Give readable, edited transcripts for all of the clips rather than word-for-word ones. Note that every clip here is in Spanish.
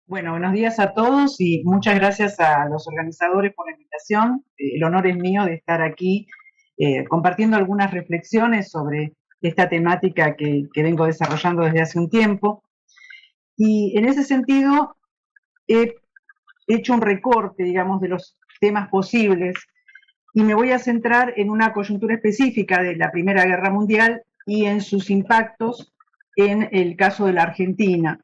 Bueno, buenos días a todos y muchas gracias a los organizadores por la invitación. El honor es mío de estar aquí compartiendo algunas reflexiones sobre esta temática que vengo desarrollando desde hace un tiempo. Y en ese sentido he hecho un recorte, digamos, de los temas posibles y me voy a centrar en una coyuntura específica de la Primera Guerra Mundial y en sus impactos en el caso de la Argentina.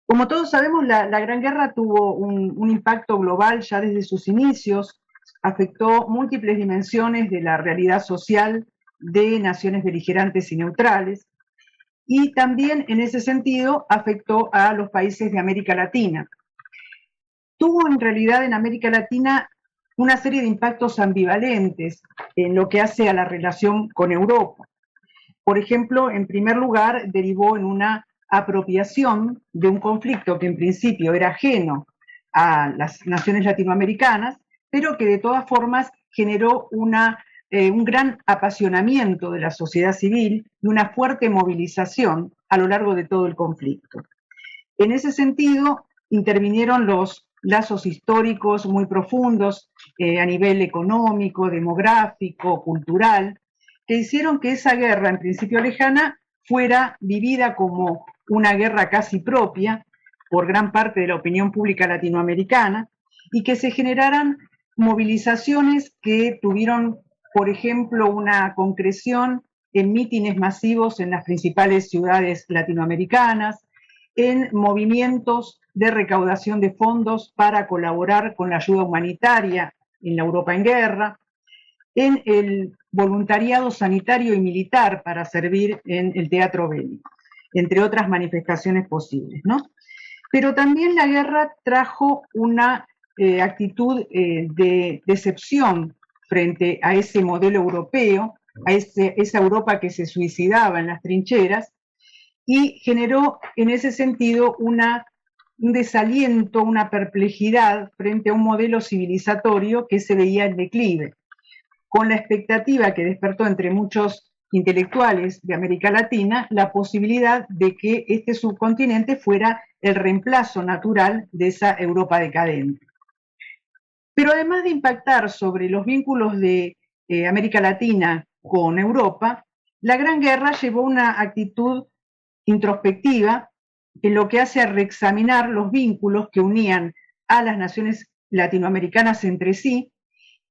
Como todos sabemos, la Gran Guerra tuvo un impacto global ya desde sus inicios, afectó múltiples dimensiones de la realidad social de naciones beligerantes y neutrales, y también en ese sentido afectó a los países de América Latina. Tuvo en realidad en América Latina una serie de impactos ambivalentes en lo que hace a la relación con Europa. Por ejemplo, en primer lugar, derivó en una apropiación de un conflicto que en principio era ajeno a las naciones latinoamericanas, pero que de todas formas generó un gran apasionamiento de la sociedad civil y una fuerte movilización a lo largo de todo el conflicto. En ese sentido, intervinieron los lazos históricos muy profundos a nivel económico, demográfico, cultural, que hicieron que esa guerra, en principio lejana, fuera vivida como una guerra casi propia por gran parte de la opinión pública latinoamericana y que se generaran movilizaciones que tuvieron, por ejemplo, una concreción en mítines masivos en las principales ciudades latinoamericanas, en movimientos de recaudación de fondos para colaborar con la ayuda humanitaria en la Europa en guerra, en el voluntariado sanitario y militar para servir en el teatro bélico, entre otras manifestaciones posibles, ¿no? Pero también la guerra trajo una actitud de decepción frente a ese modelo europeo, a esa Europa que se suicidaba en las trincheras, y generó en ese sentido un desaliento, una perplejidad frente a un modelo civilizatorio que se veía en declive, con la expectativa que despertó entre muchos intelectuales de América Latina la posibilidad de que este subcontinente fuera el reemplazo natural de esa Europa decadente. Pero además de impactar sobre los vínculos de América Latina con Europa, la Gran Guerra llevó una actitud introspectiva en lo que hace a reexaminar los vínculos que unían a las naciones latinoamericanas entre sí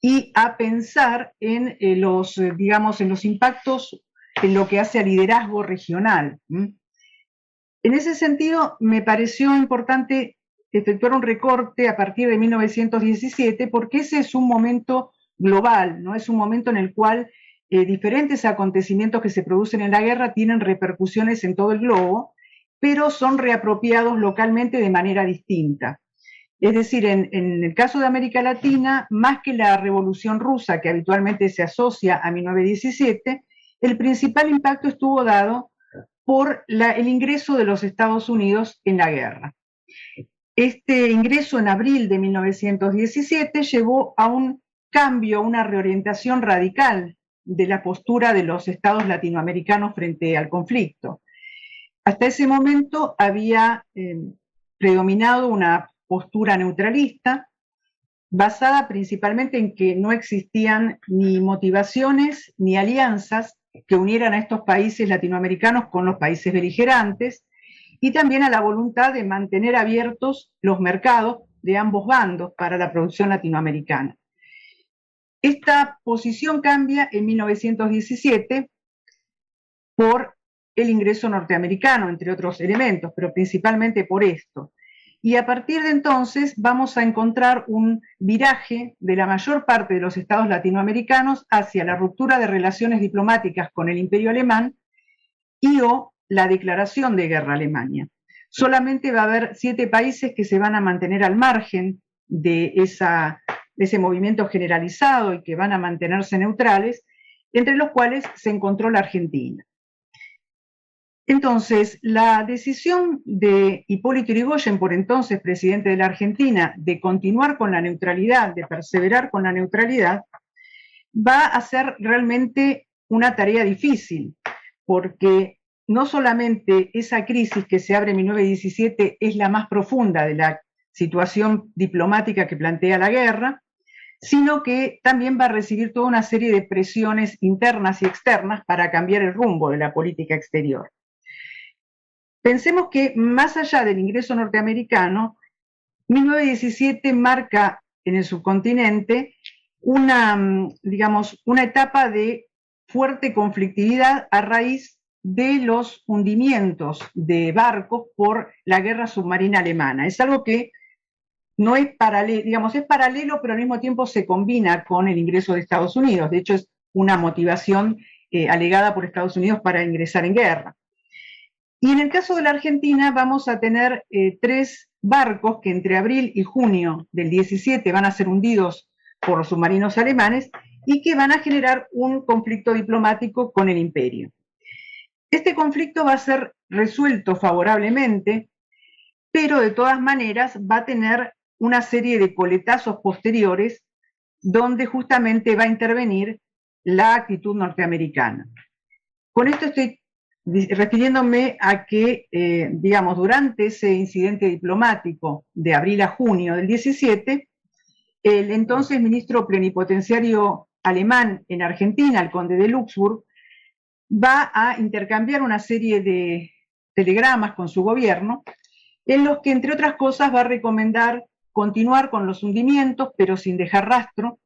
y a pensar en digamos, en los impactos en lo que hace al liderazgo regional. En ese sentido, me pareció importante efectuar un recorte a partir de 1917, porque ese es un momento global, ¿no? Es un momento en el cual diferentes acontecimientos que se producen en la guerra tienen repercusiones en todo el globo, pero son reapropiados localmente de manera distinta. Es decir, en el caso de América Latina, más que la Revolución Rusa, que habitualmente se asocia a 1917, el principal impacto estuvo dado por el ingreso de los Estados Unidos en la guerra. Este ingreso en abril de 1917 llevó a un cambio, a una reorientación radical de la postura de los estados latinoamericanos frente al conflicto. Hasta ese momento había predominado una postura neutralista, basada principalmente en que no existían ni motivaciones ni alianzas que unieran a estos países latinoamericanos con los países beligerantes, y también a la voluntad de mantener abiertos los mercados de ambos bandos para la producción latinoamericana. Esta posición cambia en 1917 por el ingreso norteamericano, entre otros elementos, pero principalmente por esto. Y a partir de entonces vamos a encontrar un viraje de la mayor parte de los estados latinoamericanos hacia la ruptura de relaciones diplomáticas con el Imperio Alemán y o la declaración de guerra a Alemania. Solamente va a haber 7 países que se van a mantener al margen de ese movimiento generalizado y que van a mantenerse neutrales, entre los cuales se encontró la Argentina. Entonces, la decisión de Hipólito Yrigoyen, por entonces presidente de la Argentina, de continuar con la neutralidad, de perseverar con la neutralidad, va a ser realmente una tarea difícil, porque no solamente esa crisis que se abre en 1917 es la más profunda de la situación diplomática que plantea la guerra, sino que también va a recibir toda una serie de presiones internas y externas para cambiar el rumbo de la política exterior. Pensemos que más allá del ingreso norteamericano, 1917 marca en el subcontinente una, digamos, una etapa de fuerte conflictividad a raíz de los hundimientos de barcos por la guerra submarina alemana. Es algo que no es paralelo, digamos, es paralelo, pero al mismo tiempo se combina con el ingreso de Estados Unidos. De hecho, es una motivación alegada por Estados Unidos para ingresar en guerra. Y en el caso de la Argentina vamos a tener 3 barcos que entre abril y junio del 17 van a ser hundidos por los submarinos alemanes y que van a generar un conflicto diplomático con el imperio. Este conflicto va a ser resuelto favorablemente, pero de todas maneras va a tener una serie de coletazos posteriores donde justamente va a intervenir la actitud norteamericana. Con esto estoy refiriéndome a que, digamos, durante ese incidente diplomático de abril a junio del 17, el entonces ministro plenipotenciario alemán en Argentina, el conde de Luxemburg, va a intercambiar una serie de telegramas con su gobierno, en los que, entre otras cosas, va a recomendar continuar con los hundimientos, pero sin dejar rastro,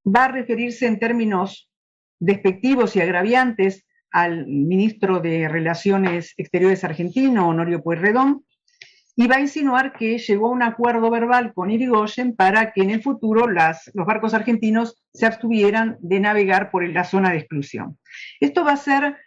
va a referirse en términos despectivos y agraviantes al ministro de Relaciones Exteriores argentino, Honorio Pueyrredón, y va a insinuar que llegó a un acuerdo verbal con Irigoyen para que en el futuro los barcos argentinos se abstuvieran de navegar por la zona de exclusión. Esto va a ser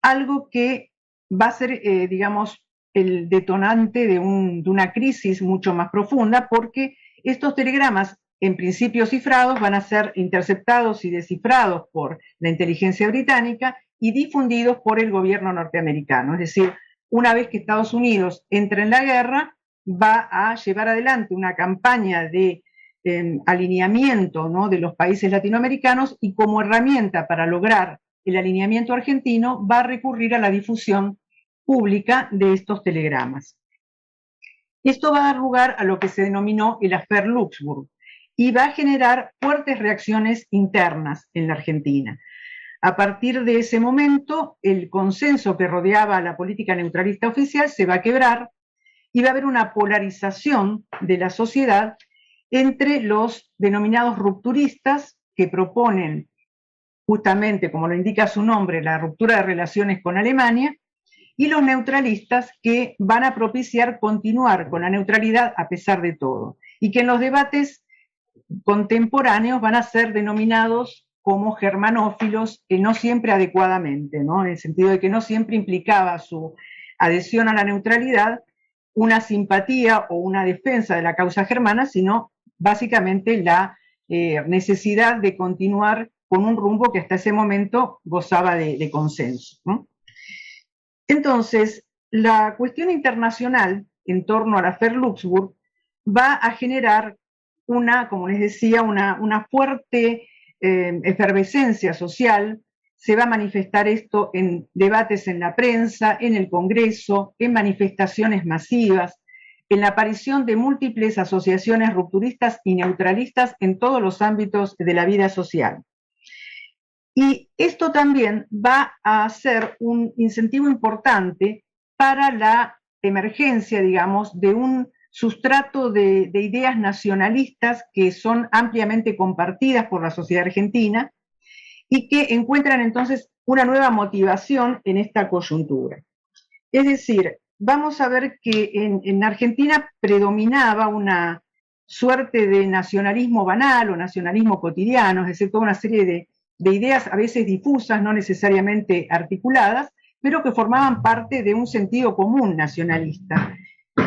algo que va a ser, digamos, el detonante de una crisis mucho más profunda, porque estos telegramas, en principio cifrados, van a ser interceptados y descifrados por la inteligencia británica y difundidos por el gobierno norteamericano. Es decir, una vez que Estados Unidos entra en la guerra, va a llevar adelante una campaña de alineamiento, ¿no?, de los países latinoamericanos, y como herramienta para lograr el alineamiento argentino va a recurrir a la difusión pública de estos telegramas. Esto va a dar lugar a lo que se denominó el Affair Luxemburg y va a generar fuertes reacciones internas en la Argentina. A partir de ese momento, el consenso que rodeaba a la política neutralista oficial se va a quebrar y va a haber una polarización de la sociedad entre los denominados rupturistas, que proponen justamente, como lo indica su nombre, la ruptura de relaciones con Alemania, y los neutralistas, que van a propiciar continuar con la neutralidad a pesar de todo, y que en los debates contemporáneos van a ser denominados como germanófilos, que no siempre adecuadamente, ¿no?, en el sentido de que no siempre implicaba su adhesión a la neutralidad una simpatía o una defensa de la causa germana, sino básicamente la necesidad de continuar con un rumbo que hasta ese momento gozaba de consenso, ¿no? Entonces, la cuestión internacional en torno a la Affair Luxemburg va a generar una, como les decía, una fuerte efervescencia social. Se va a manifestar esto en debates en la prensa, en el Congreso, en manifestaciones masivas, en la aparición de múltiples asociaciones rupturistas y neutralistas en todos los ámbitos de la vida social. Y esto también va a ser un incentivo importante para la emergencia, digamos, de un sustrato de ideas nacionalistas que son ampliamente compartidas por la sociedad argentina y que encuentran entonces una nueva motivación en esta coyuntura. Es decir, vamos a ver que en Argentina predominaba una suerte de nacionalismo banal o nacionalismo cotidiano, es decir, toda una serie de ideas a veces difusas, no necesariamente articuladas, pero que formaban parte de un sentido común nacionalista.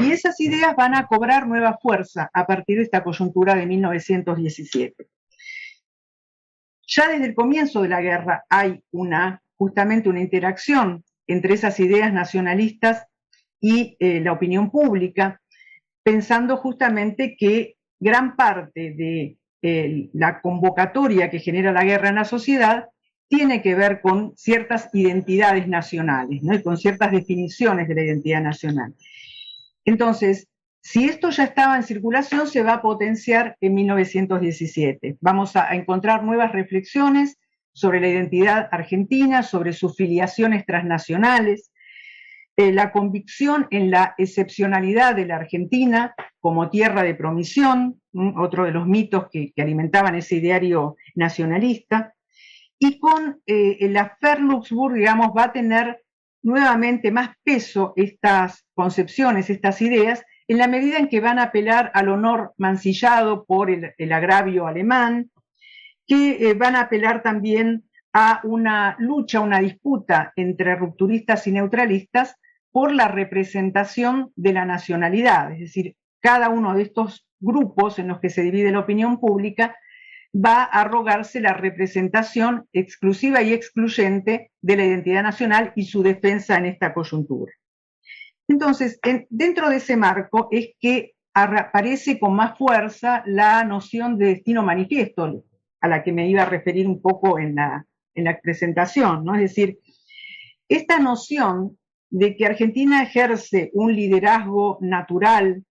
Y esas ideas van a cobrar nueva fuerza a partir de esta coyuntura de 1917. Ya desde el comienzo de la guerra hay justamente una interacción entre esas ideas nacionalistas y la opinión pública, pensando justamente que gran parte de la convocatoria que genera la guerra en la sociedad tiene que ver con ciertas identidades nacionales, ¿no? Y con ciertas definiciones de la identidad nacional. Entonces, si esto ya estaba en circulación, se va a potenciar en 1917. Vamos a encontrar nuevas reflexiones sobre la identidad argentina, sobre sus filiaciones transnacionales, la convicción en la excepcionalidad de la Argentina como tierra de promisión, otro de los mitos que alimentaban ese ideario nacionalista, y con la FER Luxburg, digamos, va a tener nuevamente más peso estas concepciones, estas ideas, en la medida en que van a apelar al honor mancillado por el agravio alemán, que van a apelar también a una lucha, una disputa entre rupturistas y neutralistas por la representación de la nacionalidad, es decir, cada uno de estos grupos en los que se divide la opinión pública va a arrogarse la representación exclusiva y excluyente de la identidad nacional y su defensa en esta coyuntura. Entonces, dentro de ese marco es que aparece con más fuerza la noción de destino manifiesto, a la que me iba a referir un poco en la presentación, ¿no? Es decir, esta noción de que Argentina ejerce un liderazgo natural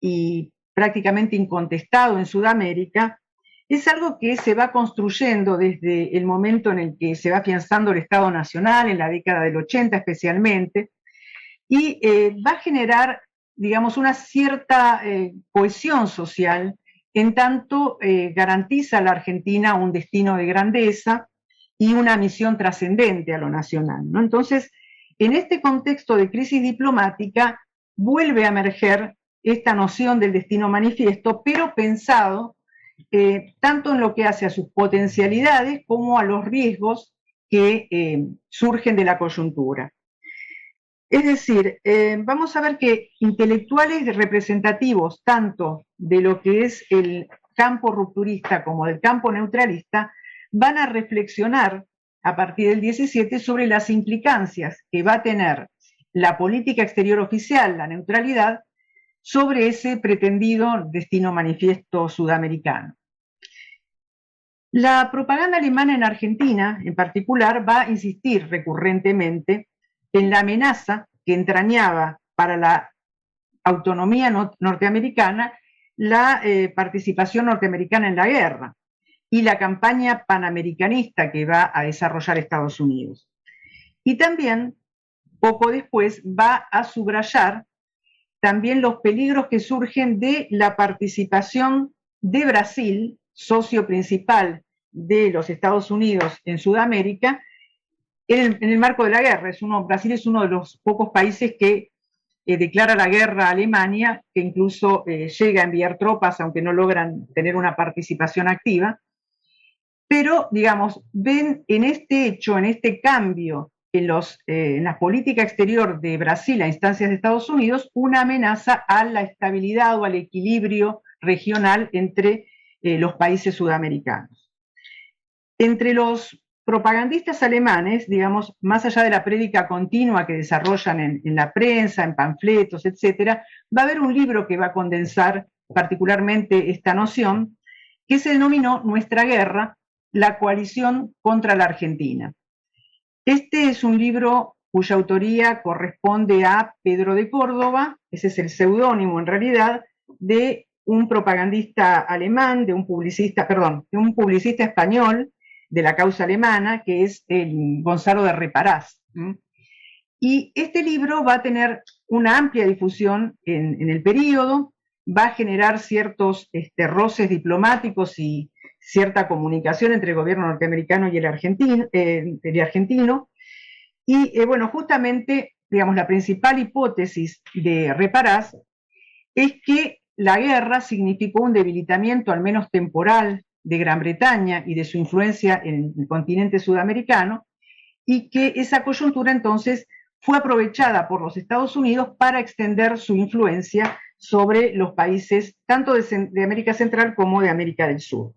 y prácticamente incontestado en Sudamérica, es algo que se va construyendo desde el momento en el que se va afianzando el Estado Nacional, en la década del 80 especialmente, y va a generar, digamos, una cierta cohesión social, en tanto garantiza a la Argentina un destino de grandeza y una misión trascendente a lo nacional, ¿no? Entonces, en este contexto de crisis diplomática, vuelve a emerger esta noción del destino manifiesto, pero pensado tanto en lo que hace a sus potencialidades como a los riesgos que surgen de la coyuntura. Es decir, vamos a ver que intelectuales representativos tanto de lo que es el campo rupturista como del campo neutralista van a reflexionar a partir del 17 sobre las implicancias que va a tener la política exterior oficial, la neutralidad, sobre ese pretendido destino manifiesto sudamericano. La propaganda alemana en Argentina, en particular, va a insistir recurrentemente en la amenaza que entrañaba para la autonomía norteamericana la participación norteamericana en la guerra y la campaña panamericanista que va a desarrollar Estados Unidos. Y también, poco después, va a subrayar también los peligros que surgen de la participación de Brasil, socio principal de los Estados Unidos en Sudamérica, en el marco de la guerra. Brasil es uno de los pocos países que declara la guerra a Alemania, que incluso llega a enviar tropas, aunque no logran tener una participación activa. Pero, digamos, ven en este hecho, en este cambio en la política exterior de Brasil a instancias de Estados Unidos, una amenaza a la estabilidad o al equilibrio regional entre los países sudamericanos. Entre los propagandistas alemanes, digamos, más allá de la prédica continua que desarrollan en la prensa, en panfletos, etcétera, va a haber un libro que va a condensar particularmente esta noción, que se denominó Nuestra Guerra, la coalición contra la Argentina. Este es un libro cuya autoría corresponde a Pedro de Córdoba, ese es el seudónimo en realidad, de un propagandista alemán, de un publicista español de la causa alemana, que es el Gonzalo de Reparás. Y este libro va a tener una amplia difusión en el periodo, va a generar ciertos roces diplomáticos y cierta comunicación entre el gobierno norteamericano y el argentino. Y bueno, justamente, digamos, la principal hipótesis de Reparás es que la guerra significó un debilitamiento, al menos temporal, de Gran Bretaña y de su influencia en el continente sudamericano, y que esa coyuntura entonces fue aprovechada por los Estados Unidos para extender su influencia sobre los países tanto de América Central como de América del Sur.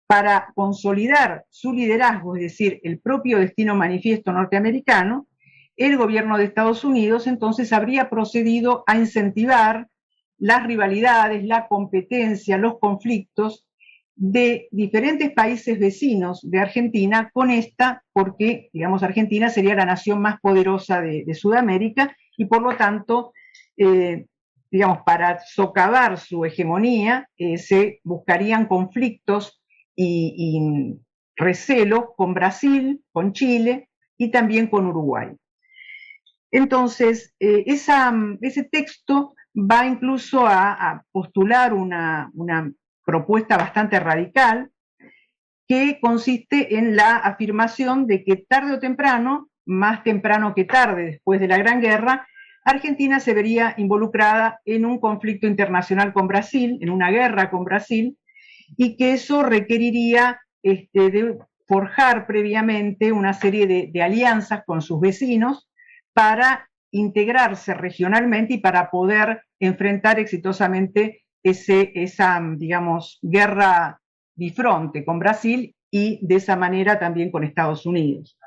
Para consolidar su liderazgo, es decir, el propio destino manifiesto norteamericano, el gobierno de Estados Unidos entonces habría procedido a incentivar las rivalidades, la competencia, los conflictos de diferentes países vecinos de Argentina con esta, porque, digamos, Argentina sería la nación más poderosa de Sudamérica y por lo tanto, digamos, para socavar su hegemonía, se buscarían conflictos y recelos con Brasil, con Chile y también con Uruguay. Entonces, ese texto va incluso a postular una propuesta bastante radical que consiste en la afirmación de que tarde o temprano, más temprano que tarde después de la Gran Guerra, Argentina se vería involucrada en un conflicto internacional con Brasil, en una guerra con Brasil, y que eso requeriría de forjar previamente una serie de alianzas con sus vecinos para integrarse regionalmente y para poder enfrentar exitosamente esa, digamos, guerra bifronte con Brasil y de esa manera también con Estados Unidos.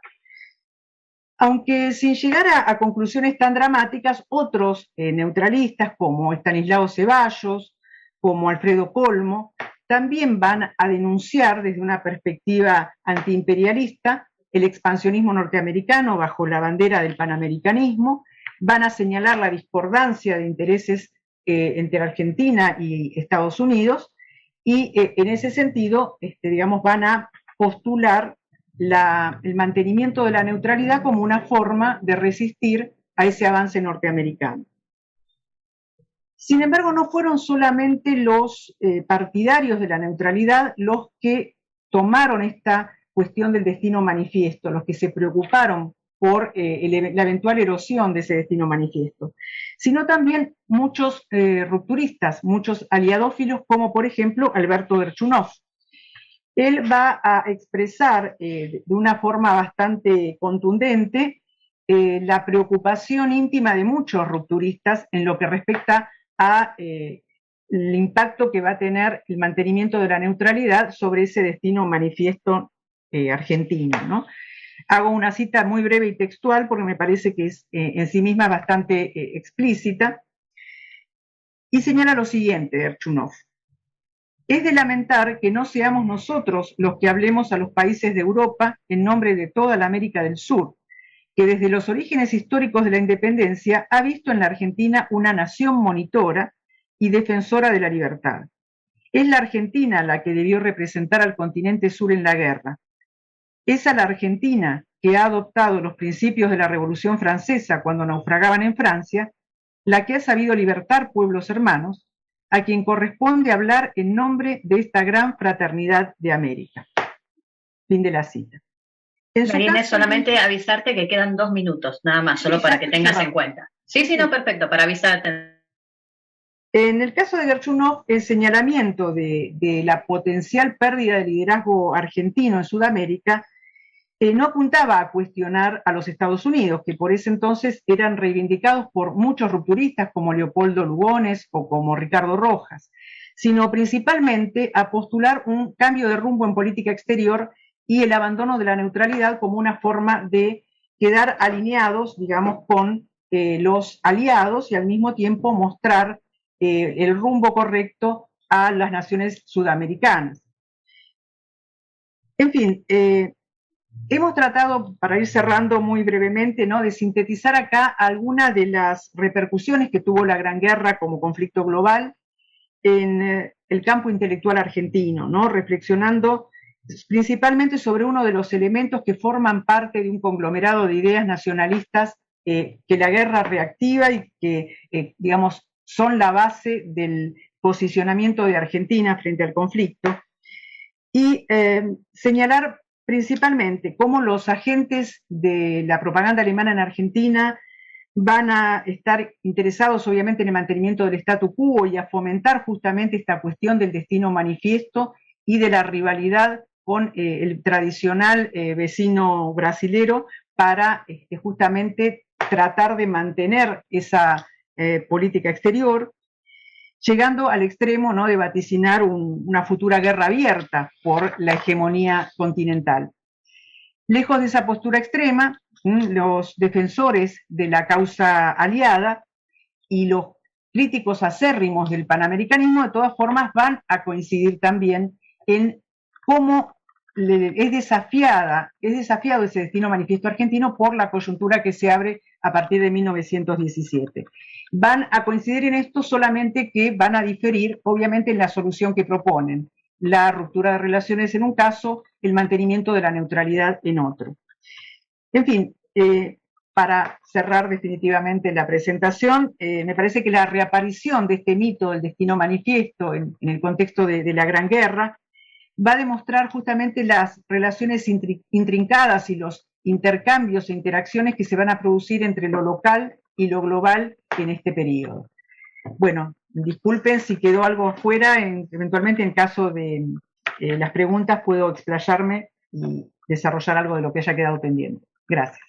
Aunque sin llegar a conclusiones tan dramáticas, otros neutralistas como Estanislao Ceballos, como Alfredo Colmo, también van a denunciar desde una perspectiva antiimperialista el expansionismo norteamericano bajo la bandera del panamericanismo, van a señalar la discordancia de intereses entre Argentina y Estados Unidos y en ese sentido, digamos, van a postular el mantenimiento de la neutralidad como una forma de resistir a ese avance norteamericano. Sin embargo, no fueron solamente los partidarios de la neutralidad los que tomaron esta cuestión del destino manifiesto, los que se preocuparon por la eventual erosión de ese destino manifiesto, sino también muchos rupturistas, muchos aliadófilos, como por ejemplo Alberto Derchunov. Él va a expresar de una forma bastante contundente la preocupación íntima de muchos rupturistas en lo que respecta a el impacto que va a tener el mantenimiento de la neutralidad sobre ese destino manifiesto argentino, ¿no? Hago una cita muy breve y textual porque me parece que es en sí misma bastante explícita y señala lo siguiente, Derchunov. Es de lamentar que no seamos nosotros los que hablemos a los países de Europa en nombre de toda la América del Sur, que desde los orígenes históricos de la independencia ha visto en la Argentina una nación monitora y defensora de la libertad. Es la Argentina la que debió representar al continente sur en la guerra. Es a la Argentina que ha adoptado los principios de la Revolución Francesa cuando naufragaban en Francia, la que ha sabido libertar pueblos hermanos, a quien corresponde hablar en nombre de esta gran fraternidad de América. Fin de la cita. Marina, solamente avisarte que quedan 2 minutos, nada más, solo para que tengas en cuenta. Sí, no, perfecto, para avisarte. En el caso de Derchunov, el señalamiento de la potencial pérdida de liderazgo argentino en Sudamérica no apuntaba a cuestionar a los Estados Unidos, que por ese entonces eran reivindicados por muchos rupturistas como Leopoldo Lugones o como Ricardo Rojas, sino principalmente a postular un cambio de rumbo en política exterior y el abandono de la neutralidad como una forma de quedar alineados, digamos, con los aliados y al mismo tiempo mostrar el rumbo correcto a las naciones sudamericanas. En fin, hemos tratado, para ir cerrando muy brevemente, ¿no?, de sintetizar acá algunas de las repercusiones que tuvo la Gran Guerra como conflicto global en el campo intelectual argentino, ¿no?, reflexionando principalmente sobre uno de los elementos que forman parte de un conglomerado de ideas nacionalistas que la guerra reactiva y que, digamos, son la base del posicionamiento de Argentina frente al conflicto, y señalar principalmente cómo los agentes de la propaganda alemana en Argentina van a estar interesados obviamente en el mantenimiento del statu quo y a fomentar justamente esta cuestión del destino manifiesto y de la rivalidad con el tradicional vecino brasilero para justamente tratar de mantener esa política exterior, llegando al extremo, ¿no?, de vaticinar una futura guerra abierta por la hegemonía continental. Lejos de esa postura extrema, los defensores de la causa aliada y los críticos acérrimos del panamericanismo de todas formas van a coincidir también en cómo es desafiado ese destino manifiesto argentino por la coyuntura que se abre a partir de 1917. Van a coincidir en esto, solamente que van a diferir, obviamente, en la solución que proponen: la ruptura de relaciones en un caso, el mantenimiento de la neutralidad en otro. En fin, para cerrar definitivamente la presentación, me parece que la reaparición de este mito del destino manifiesto en el contexto de la Gran Guerra va a demostrar justamente las relaciones intrincadas y los intercambios e interacciones que se van a producir entre lo local y lo global en este periodo. Bueno, disculpen si quedó algo afuera, eventualmente en caso de las preguntas puedo explayarme y desarrollar algo de lo que haya quedado pendiente. Gracias.